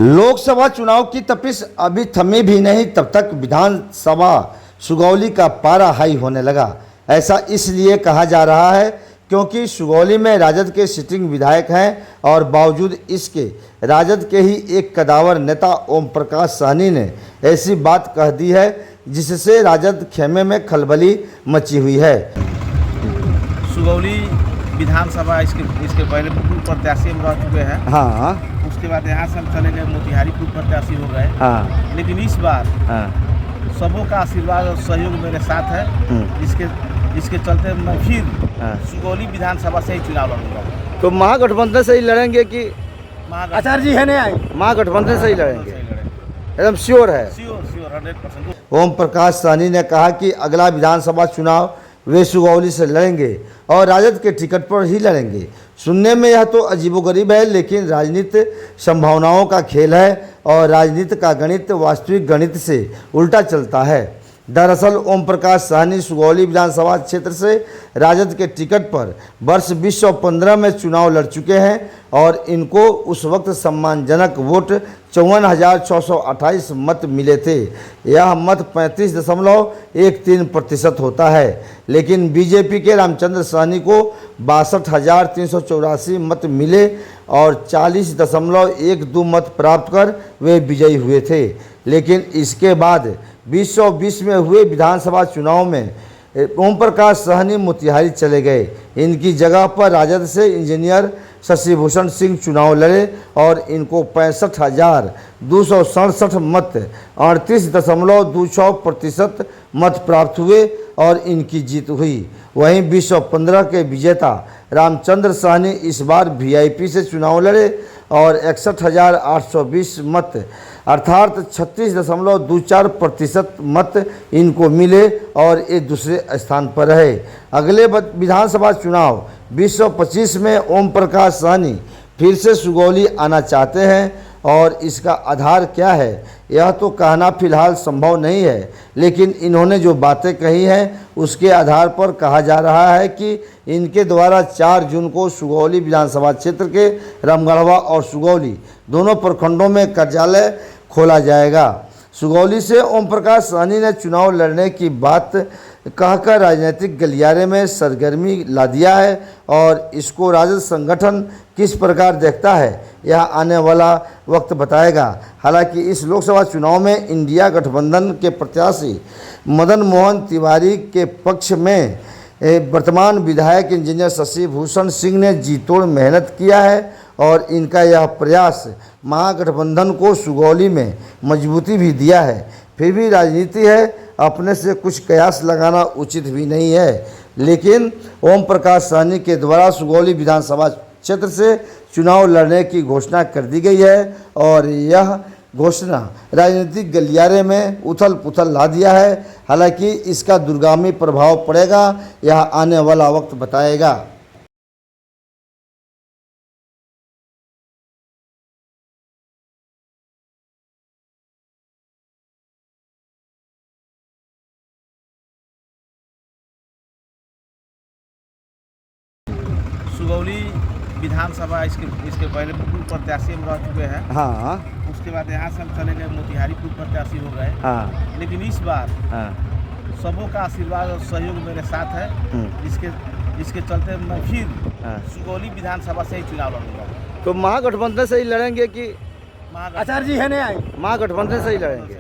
लोकसभा चुनाव की तपिश अभी थमी भी नहीं, तब तक विधानसभा सुगौली का पारा हाई होने लगा। ऐसा इसलिए कहा जा रहा है क्योंकि सुगौली में राजद के सिटिंग विधायक हैं और बावजूद इसके राजद के ही एक कदावर नेता ओम प्रकाश सहनी ने ऐसी बात कह दी है जिससे राजद खेमे में खलबली मची हुई है। सुगौली विधानसभा इसके पहले पूर्व प्रत्याशी हम रह चुके हैं। हाँ, उसके बाद यहाँ से हम चले गए, मोतिहारी पूर्व प्रत्याशी हो गए। हाँ, लेकिन इस बार हाँ, सबों का आशीर्वाद और सहयोग मेरे साथ है। इसके चलते मैं फिर सुगौली विधानसभा से ही चुनाव लड़ूंगा। तो महागठबंधन से ही लड़ेंगे कि आचार्य जी है नहीं आए? महागठबंधन से ही लड़ेंगे, एकदम श्योर है? श्योर 100%। ओम प्रकाश सहनी ने कहा कि अगला विधानसभा चुनाव वे सुगौली से लड़ेंगे और राजद के टिकट पर ही लड़ेंगे। सुनने में यह तो अजीबोगरीब है, लेकिन राजनीति संभावनाओं का खेल है और राजनीति का गणित वास्तविक गणित से उल्टा चलता है। दरअसल ओम प्रकाश सहनी सुगौली विधानसभा क्षेत्र से राजद के टिकट पर वर्ष 2015 में चुनाव लड़ चुके हैं और इनको उस वक्त सम्मानजनक वोट 54,628 मत मिले थे। यह मत 35.13% होता है, लेकिन बीजेपी के रामचंद्र सहनी को 62,384 मत मिले और 40.12 मत प्राप्त कर वे विजयी हुए थे। लेकिन इसके बाद 2020 में हुए विधानसभा चुनाव में ओम प्रकाश सहनी मोतिहारी चले गए। इनकी जगह पर राजद से इंजीनियर शशि भूषण सिंह चुनाव लड़े और इनको 65,267 मत 38.26% मत प्राप्त हुए और इनकी जीत हुई। वहीं 2015 के विजेता रामचंद्र सहनी इस बार वीआईपी से चुनाव लड़े और 61,820 मत अर्थात 36.24% मत इनको मिले और ये दूसरे स्थान पर रहे। अगले विधानसभा चुनाव 2025 में ओम प्रकाश सहनी फिर से सुगौली आना चाहते हैं और इसका आधार क्या है यह तो कहना फिलहाल संभव नहीं है, लेकिन इन्होंने जो बातें कही हैं उसके आधार पर कहा जा रहा है कि इनके द्वारा 4 जून को सुगौली विधानसभा क्षेत्र के रामगढ़वा और सुगौली दोनों प्रखंडों में कार्यालय खोला जाएगा। सुगौली से ओम प्रकाश सहनी ने चुनाव लड़ने की बात कहकर राजनीतिक गलियारे में सरगर्मी ला दिया है और इसको राजद संगठन किस प्रकार देखता है यह आने वाला वक्त बताएगा। हालांकि इस लोकसभा चुनाव में इंडिया गठबंधन के प्रत्याशी मदन मोहन तिवारी के पक्ष में वर्तमान विधायक इंजीनियर शशि भूषण सिंह ने जी तोड़ मेहनत किया है और इनका यह प्रयास महागठबंधन को सुगौली में मजबूती भी दिया है। फिर भी राजनीति है, अपने से कुछ कयास लगाना उचित भी नहीं है, लेकिन ओम प्रकाश सहनी के द्वारा सुगौली विधानसभा क्षेत्र से चुनाव लड़ने की घोषणा कर दी गई है और यह घोषणा राजनीतिक गलियारे में उथल पुथल ला दिया है। हालांकि इसका दूरगामी प्रभाव पड़ेगा, यह आने वाला वक्त बताएगा। सुगौली विधानसभा इसके पहले पूर्व प्रत्याशी हम रह चुके हैं। हाँ, उसके बाद यहाँ से हम चले गए, मोतिहारी पूर्व प्रत्याशी हो गए। हाँ, लेकिन इस बार हाँ, सबों का आशीर्वाद और सहयोग मेरे साथ है। इसके चलते मैं फिर सुगौली विधानसभा से ही चुनाव लड़ूंगा। तो महागठबंधन से ही लड़ेंगे कि आचार्य जी है नहीं आए? महागठबंधन से ही लड़ेंगे।